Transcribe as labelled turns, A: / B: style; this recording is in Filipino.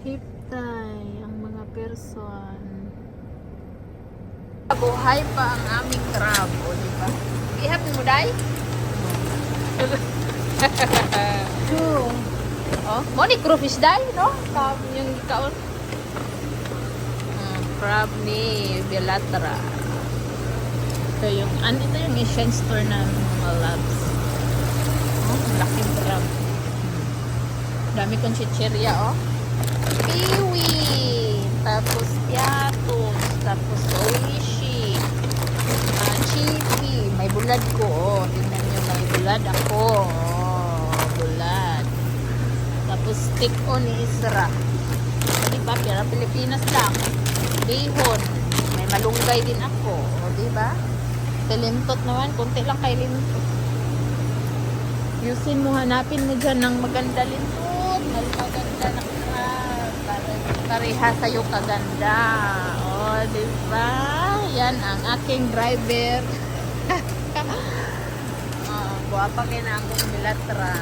A: Hiptay ang mga person. Buhay pa ang aming crab, o diba? Ihap mo day? Oh, mo ni crayfish day, no? Yung ikaw. Crab ni Belatra. Ito yung Asian store na mga labs. Oh, malaking crab. Dami kong chichirya, oh. Piwi, tapos piatos, tapos oishi, chippy, may bulad ko, oh. Tingnan nyo, may bulad ako, oh, bulad. Tapos stick on ni Isra. Diba, pira Pilipinas lang. Bihon, may malunggay din ako, oh, diba? Lintot naman, konti lang kay lintot. Yusin mo, hanapin mo dyan ng maganda lintot, maganda na crab, pareha sa'yo kaganda. Oh, diba? Yan ang aking driver. Buwapa kayo na akong Belatra.